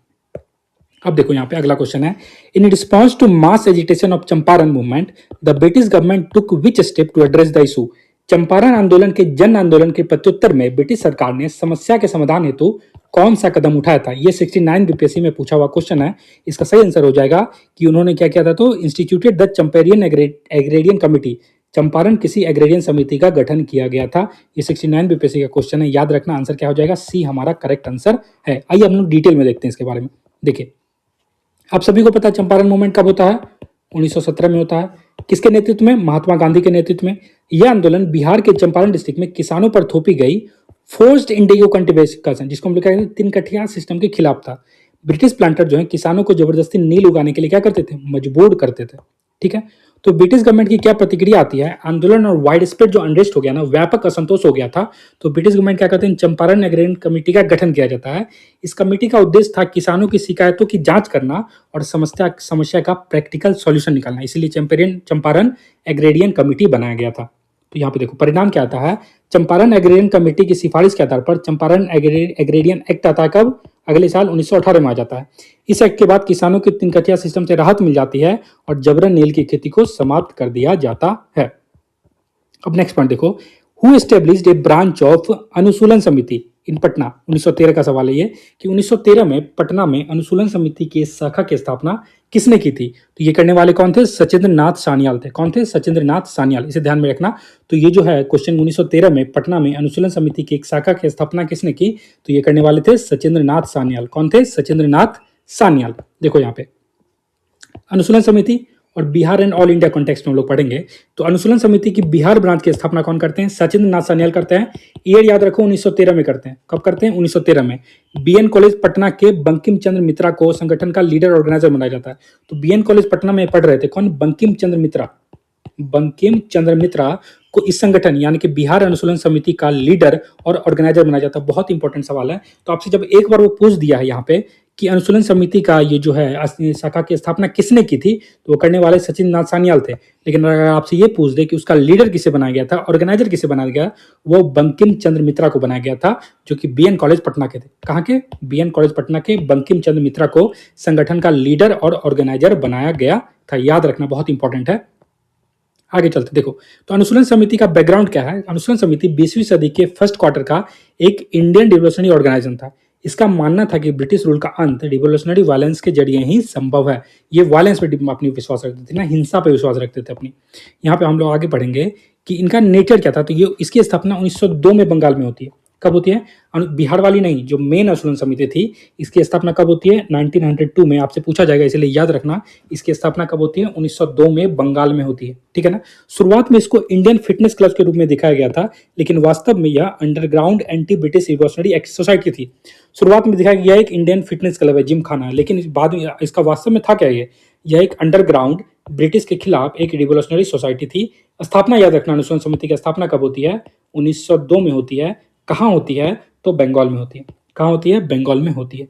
अब देखो यहाँ पे अगला क्वेश्चन है, in response to mass agitation of Champaran movement the British government took which step to address the issue. Champaran आंदोलन के जन आंदोलन के प्रत्युत्तर में ब्रिटिश सरकार ने समस्या के समाधान हेतु कौन सा कदम उठाया था? ये 69 बीपीएससी में पूछा हुआ क्वेश्चन है। इसका सही आंसर हो जाएगा कि उन्होंने क्या किया था? तो instituted the Champaran agrarian committee, Champaran किसी एग्रेरियन समिति का गठन किया गया था। ये 69 बीपीएससी का क्वेश्चन है, याद रखना। आंसर क्या हो जाएगा? सी हमारा करेक्ट आंसर है। आइए हम लोग डिटेल में देखते हैं इसके बारे में। देखिए, आप सभी को पता है चंपारण मूवमेंट कब होता है? 1917 में होता है। किसके नेतृत्व में? महात्मा गांधी के नेतृत्व में। यह आंदोलन बिहार के चंपारण डिस्ट्रिक्ट में किसानों पर थोपी गई फोर्स्ड इंडिगो कल्टीवेशन, जिसको हम लोग कहते हैं तीन कठिया सिस्टम के खिलाफ था। ब्रिटिश प्लांटर जो है किसानों को जबरदस्ती नील उगाने के लिए क्या करते थे? मजबूर करते थे। ठीक है, तो ब्रिटिश गवर्नमेंट की क्या प्रतिक्रिया आती है? आंदोलन और वाइड स्प्रेड जो अनरेस्ट हो गया ना, व्यापक असंतोष हो गया था। तो ब्रिटिश गवर्नमेंट क्या करते हैं? चंपारण एग्रेरियन कमेटी का गठन किया जाता है। इस कमेटी का उद्देश्य था किसानों की शिकायतों की जांच करना और समस्या का प्रैक्टिकल सॉल्यूशन निकालना। इसीलिए चंपारण एग्रेरियन कमेटी बनाया गया था। तो यहाँ पे देखो परिणाम क्या आता है। चंपारण एग्रेरियन कमेटी की सिफारिश के आधार पर चंपारण एग्रेरियन एक्ट आता है कब? अगले साल 1918 में आ जाता है। इस एक्ट के बाद किसानों की तिनकटिया सिस्टम से राहत मिल जाती है और जबरन नील की खेती को समाप्त कर दिया जाता है। अब नेक्स्ट पॉइंट देखो, who established a branch of Anushilan Samiti in Patna. 1913 का सवाल है ये कि 1913 में पटना में अनुसूलन समिति की शाखा की स्थापना किसने की थी? तो ये करने वाले कौन थे? सचिंद्र नाथ सान्याल थे। कौन थे? सचिंद्र नाथ सान्याल। इसे ध्यान में रखना। तो ये जो है क्वेश्चन 1913 में पटना में अनुसूलन समिति की एक शाखा की स्थापना किसने की? तो ये करने वाले थे सचिंद्र नाथ सान्याल। कौन थे? सचिंद्र नाथ सान्याल। देखो यहाँ पे अनुसूलन समिति और Bihar and all India context में हम लोग पढ़ेंगे। तो अनुसूलन समिति की बिहार ब्रांच की स्थापना कौन करते हैं? सचिंद्र नाथ सान्याल करते हैं। ईयर याद रखो, 1913 में करते हैं। कब करते हैं? 1913 में। बीएन कॉलेज पटना के बंकिम चंद्र मित्रा को संगठन का लीडर ऑर्गेनाइजर बनाया जाता है। तो बीएन कॉलेज पटना में पढ़ रहे थे कौन? बंकिम चंद्र मित्रा। बंकिम चंद्र मित्रा को इस संगठन यानी कि बिहार अनुसूलन समिति का लीडर और ऑर्गेनाइजर बनाया जाता है। बहुत इंपॉर्टेंट सवाल है। तो आपसे जब एक बार वो पूछ दिया है यहाँ पे कि अनुसूलन समिति का ये जो है शाखा की स्थापना किसने की थी, तो वो करने वाले सचिन नाथ सान्याल थे। लेकिन अगर आपसे ये पूछ दे कि उसका लीडर किसे बनाया गया था, ऑर्गेनाइजर किसे बनाया गया, वो बंकिम चंद्र मित्रा को बनाया गया था, जो कि बीएन कॉलेज पटना के थे। कहाँ के? बीएन कॉलेज पटना के बंकिम चंद्र मित्रा को संगठन का लीडर और ऑर्गेनाइजर बनाया गया था। याद रखना, बहुत इंपॉर्टेंट है। आगे चलते देखो, तो अनुसूलन समिति का बैकग्राउंड क्या है? अनुसूलन समिति 20वीं सदी के फर्स्ट क्वार्टर का एक इंडियन रिवोल्यूशनरी ऑर्गेनाइजेशन था। इसका मानना था कि ब्रिटिश रूल का अंत रिवोल्यूशनरी वायलेंस के जरिए ही संभव है। ये वायलेंस पे अपनी विश्वास रखते थे ना, हिंसा पे विश्वास रखते थे अपनी। यहाँ पे हम लोग आगे पढ़ेंगे कि इनका नेचर क्या था। तो ये इसकी स्थापना 1902 में बंगाल में होती है। कब होती है? बिहार वाली नहीं, जो मेन अनुशीलन समिति थी, इसकी स्थापना कब होती है? 1902 में। आपसे पूछा जाएगा, इसलिए याद रखना इसकी स्थापना कब होती है? 1902 में बंगाल में होती है, ठीक है ना। शुरुआत में इसको इंडियन फिटनेस क्लब के रूप में दिखाया गया था, लेकिन वास्तव में यह underground anti British revolutionary society थी। शुरुआत में दिखाया गया एक इंडियन फिटनेस क्लब है, जिम खाना है, लेकिन बाद में इसका वास्तव में था क्या? यह एक अंडरग्राउंड ब्रिटिश के खिलाफ एक रिवोल्यूशनरी सोसाइटी थी। स्थापना याद रखना, अनुशीलन समिति की स्थापना कब होती है? 1902 में होती है। कहाँ होती है? तो बंगाल में होती है। कहाँ होती है? बंगाल में होती है।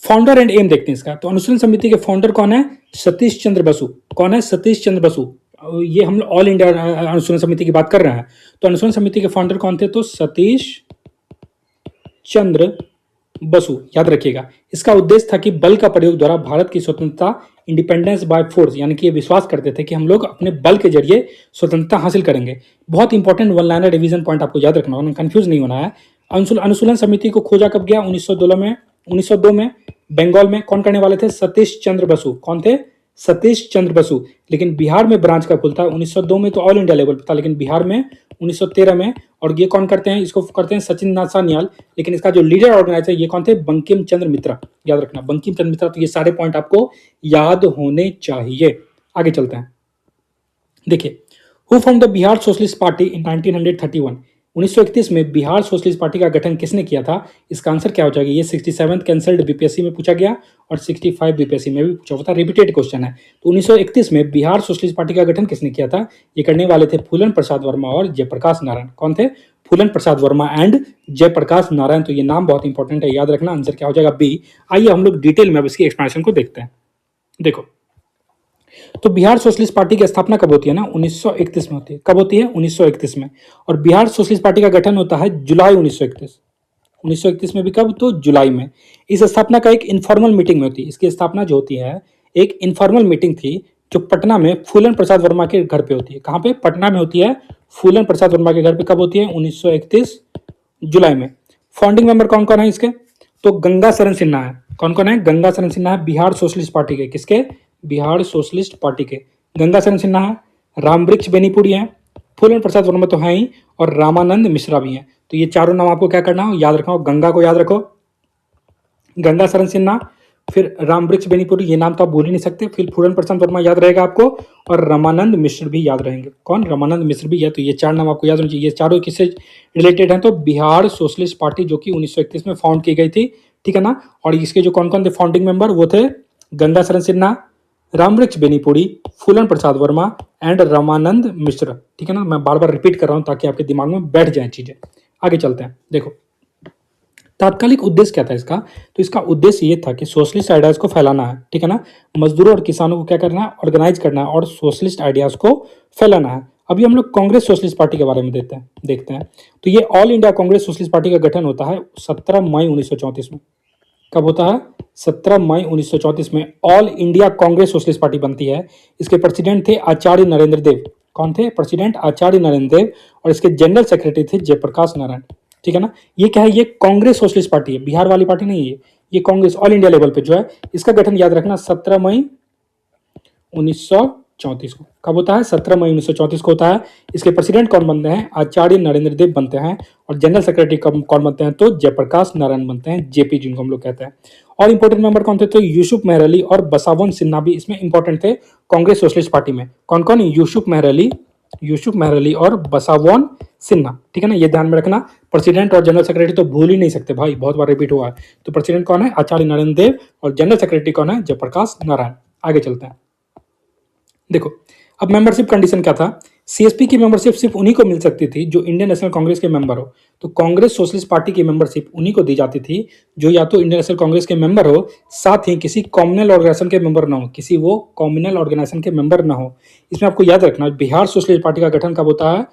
फाउंडर एंड एम देखते हैं इसका। तो अनुशीलन समिति के फाउंडर कौन है? सतीश चंद्र बसु। कौन है? सतीश चंद्र बसु। ये हम लोग ऑल इंडिया अनुशीलन समिति की बात कर रहे हैं। तो अनुशीलन समिति के फाउंडर कौन थे? तो सतीश चंद्र बसु, याद रखिएगा। इसका उद्देश्य था कि बल का प्रयोग द्वारा भारत की स्वतंत्रता, इंडिपेंडेंस बाय फोर्स, यानी कि ये विश्वास करते थे कि हम लोग अपने बल के जरिए स्वतंत्रता हासिल करेंगे। बहुत important one liner revision point आपको याद रखना है, कंफ्यूज नहीं होना है। अनुशीलन समिति को खोजा कब गया? 1902 में बंगाल में। कौन करने वाले थे? सतीश चंद्र बसु। कौन थे? सतीश चंद्र बसु। लेकिन बिहार में ब्रांच का खुलता है 1902 में, तो ऑल इंडिया लेवल पर था, लेकिन बिहार में 1913 में। और ये कौन करते हैं? इसको करते हैं सचिन नाथ सान्याल, लेकिन इसका जो लीडर ऑर्गेनाइजर ये कौन थे? बंकिम चंद्र मित्रा, याद रखना, बंकिम चंद्र मित्रा। तो ये सारे पॉइंट आपको याद होने चाहिए। आगे चलते हैं, देखिए, who from the Bihar socialist party इन 1931। 1931 में बिहार सोशलिस्ट पार्टी का गठन किसने किया था? इसका आंसर क्या हो जाएगा? ये 67 कैंसल्ड बीपीएससी में पूछा गया और 65 बीपीएससी में भी पूछा हुआ था, रिपीटेड क्वेश्चन है। तो 1931 में बिहार सोशलिस्ट पार्टी का गठन किसने किया था? ये करने वाले थे फूलन प्रसाद वर्मा और जयप्रकाश नारायण। कौन थे? फूलन प्रसाद वर्मा एंड जयप्रकाश नारायण। तो ये नाम बहुत इंपॉर्टेंट है, याद रखना। आंसर क्या हो जाएगा? बी। आइए हम लोग डिटेल में अब इसकी एक्सप्लेनेशन को देखते हैं। देखो, तो बिहार सोशलिस्ट पार्टी की स्थापना कब होती है ना? 1931 में होती है। कब होती है? 1931 में। और बिहार सोशलिस्ट पार्टी का गठन होता है जुलाई 1931। 1931 में भी कब? तो जुलाई में। इस स्थापना का एक इनफॉर्मल मीटिंग में होती है। इसकी स्थापना जो होती है एक इनफॉर्मल मीटिंग थी, जो पटना में फूलन प्रसाद वर्मा के घर पे होती है। कहाँ पे? पटना में होती है, फूलन प्रसाद वर्मा के घर पे। कब होती है? 1931 जुलाई में। फाउंडिंग मेंबर कौन कौन है इसके? तो गंगा शरण सिन्हा है। कौन कौन है? गंगा शरण सिन्हा है बिहार सोशलिस्ट पार्टी के। किसके? बिहार सोशलिस्ट पार्टी के गंगा शरण सिन्हा है। रामवृक्ष बेनीपुरी हैं, फूलन प्रसाद वर्मा तो हैं ही, और रामानंद मिश्रा भी हैं। तो ये चारों नाम आपको क्या करना हो? याद रखना हो। गंगा को याद रखो, गंगा शरण सिन्हा, फिर रामवृक्ष बेनीपुरी, ये नाम तो आप भूल ही नहीं सकते। फिर फूलन प्रसाद वर्मा याद रहेगा आपको, और रामानंद मिश्र भी याद रहेंगे। कौन? रामानंद मिश्र भी है। तो ये चार नाम आपको याद होने चाहिए। ये चारों किससे रिलेटेड हैं? तो बिहार सोशलिस्ट पार्टी, जो कि 1931 में फाउंड की गई थी, ठीक है ना। और इसके जो कौन कौन थे फाउंडिंग मेंबर? वो थे गंगा शरण सिन्हा, रामवृक्ष बेनीपुरी, फूलन प्रसाद वर्मा एंड रामानंद मिश्र, ठीक है ना। मैं बार बार रिपीट कर रहा हूं ताकि आपके दिमाग में बैठ जाए चीजें। आगे चलते हैं, देखो तात्कालिक उद्देश्य क्या था इसका? तो इसका उद्देश्य ये था कि सोशलिस्ट आइडियाज को फैलाना है, ठीक है ना। मजदूरों और किसानों को क्या करना है? ऑर्गेनाइज करना है और सोशलिस्ट आइडियाज को फैलाना है। अभी हम लोग कांग्रेस सोशलिस्ट पार्टी के बारे में देखते हैं। तो ये all India Congress socialist party का गठन होता है 17 मई 1934 में। कब होता है? 17 मई 1934 में all India Congress socialist party बनती है। इसके प्रेसिडेंट थे आचार्य नरेंद्र देव। कौन थे? प्रेसिडेंट आचार्य नरेंद्र देव, और इसके जनरल सेक्रेटरी थे जयप्रकाश नारायण, ठीक है ना। ये क्या है? ये कांग्रेस सोशलिस्ट पार्टी है, बिहार वाली पार्टी नहीं है ये कांग्रेस ऑल इंडिया लेवल पे जो है। इसका गठन याद रखना 17 मई 1934 को। कब होता है? 17 मई 1934 को होता है। इसके प्रेसिडेंट कौन बनते हैं? आचार्य नरेंद्र देव बनते हैं, और जनरल सेक्रेटरी कौन बनते हैं? तो जयप्रकाश नारायण बनते हैं, जेपी जिनको हम लोग कहते हैं। और इंपॉर्टेंट मेंबर कौन थे? तो यूसुफ मेहरली और बसावन सिन्हा भी इसमें इंपॉर्टेंट थे कांग्रेस सोशलिस्ट पार्टी में। कौन कौन? यूसुफ मेहरली और बसावन सिन्हा, ठीक है ना। ये ध्यान में रखना। प्रेसिडेंट और जनरल सेक्रेटरी तो भूल ही नहीं सकते भाई, बहुत बार रिपीट हुआ है। तो प्रेसिडेंट कौन है? आचार्य नरेंद्र देव, और जनरल सेक्रेटरी कौन है? जयप्रकाश नारायण। आगे चलते हैं, देखो अब मेंबरशिप कंडीशन क्या था? सीएसपी की मेंबरशिप सिर्फ उन्हीं को मिल सकती थी जो इंडियन नेशनल कांग्रेस के मेंबर हो। तो कांग्रेस सोशलिस्ट पार्टी की मेंबरशिप उन्हीं को दी जाती थी जो या तो इंडियन नेशनल कांग्रेस के मेंबर हो, साथ ही किसी कॉम्युनल ऑर्गेनाइजेशन के मेंबर ना हो, किसी वो कॉम्युनल ऑर्गेनाइजेशन के मेंबर ना हो। इसमें आपको याद रखना बिहार सोशलिस्ट पार्टी का गठन कब होता है?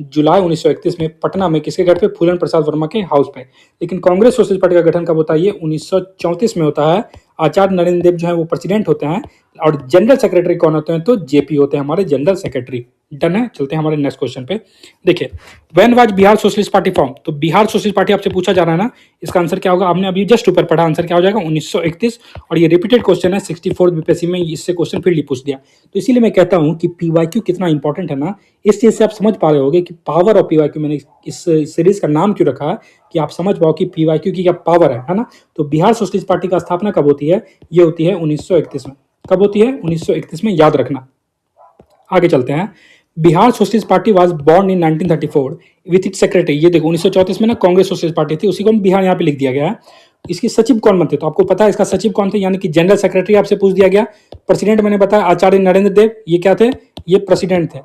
जुलाई 1931 में, पटना में। किसके घर पे? फूलन प्रसाद वर्मा के हाउस पे। लेकिन कांग्रेस सोशलिस्ट पार्टी का गठन कब होता है? ये 1934 में होता है। आचार्य नरेंद्र देव जो है वो प्रेसिडेंट होते हैं, और जनरल सेक्रेटरी कौन होते हैं? तो जेपी होते हैं हमारे जनरल सेक्रेटरी, डन है। चलते हैं हमारे नेक्स्ट क्वेश्चन पे। देखिए, when was Bihar socialist party form? तो बिहार सोशलिस्ट पार्टी आपसे पूछा जा रहा है ना, इसका आंसर क्या होगा? आपने अभी जस्ट ऊपर पढ़ा, आंसर क्या हो जाएगा? 1931। और ये रिपीटेड क्वेश्चन है 64 बीपीएससी में, इससे क्वेश्चन फिर पूछ दिया। तो इसीलिए मैं कहता हूं कि पीवाईक्यू कितना इंपॉर्टेंट है ना, इस चीज से आप समझ पा रहे होगे कि पावर ऑफ पीवाईक्यू। मैंने इस सीरीज का नाम क्यों रखा कि आप समझ पाओ कि पीवाईक्यू की क्या पावर है ना। तो बिहार सोशलिस्ट पार्टी का स्थापना कब होती है? ये होती है 1931 में। कब होती है? 1931 में, याद रखना। आगे चलते हैं। Bihar socialist party was born in 1934 with its secretary. ये देखो 1934 में ना कांग्रेस सोशलिस्ट पार्टी थी, उसी को बिहार यहाँ पे लिख दिया गया है। इसकी सचिव कौन बनते? तो आपको पता है इसका सचिव कौन थे, यानी कि जनरल सेक्रेटरी आपसे पूछ दिया गया। प्रेसिडेंट मैंने बताया आचार्य नरेंद्र देव, ये क्या थे? ये प्रेसिडेंट थे।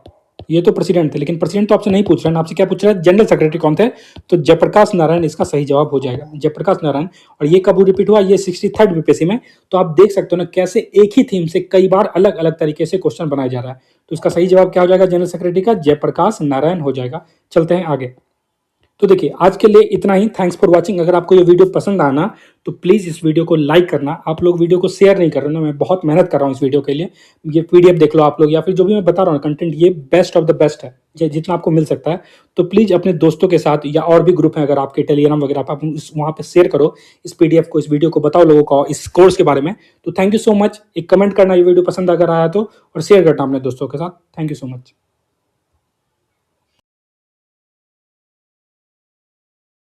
ये तो प्रेसिडेंट थे, लेकिन प्रेसिडेंट तो आपसे नहीं पूछ रहे हैं, आपसे क्या पूछ रहा है? जनरल सेक्रेटरी कौन थे? तो जयप्रकाश नारायण इसका सही जवाब हो जाएगा, जयप्रकाश नारायण। और ये कब रिपीट हुआ? ये 63rd बीपीएससी में। तो आप देख सकते हो ना कैसे एक ही थीम से कई बार अलग अलग तरीके से क्वेश्चन बनाया जा रहा है। तो इसका सही जवाब क्या हो जाएगा? जनरल सेक्रेटरी का जयप्रकाश नारायण हो जाएगा। चलते हैं आगे। तो देखिए आज के लिए इतना ही। Thanks for watching. अगर आपको ये वीडियो पसंद आना तो प्लीज़ इस वीडियो को लाइक करना। आप लोग वीडियो को शेयर नहीं कर रहे ना, मैं बहुत मेहनत कर रहा हूँ इस वीडियो के लिए। ये पीडीएफ देख लो आप लोग, या फिर जो भी मैं बता रहा हूँ कंटेंट, ये बेस्ट ऑफ द बेस्ट है, ये जितना आपको मिल सकता है। तो प्लीज़ अपने दोस्तों के साथ, या और भी ग्रुप हैं अगर आपके टेलीग्राम वगैरह, आप वहाँ पे शेयर करो इस पीडीएफ को, इस वीडियो को बताओ लोगों को इस कोर्स के बारे में। तो थैंक यू सो मच। एक कमेंट करना ये वीडियो पसंद अगर आया तो, और शेयर करना अपने दोस्तों के साथ। Thank you so much.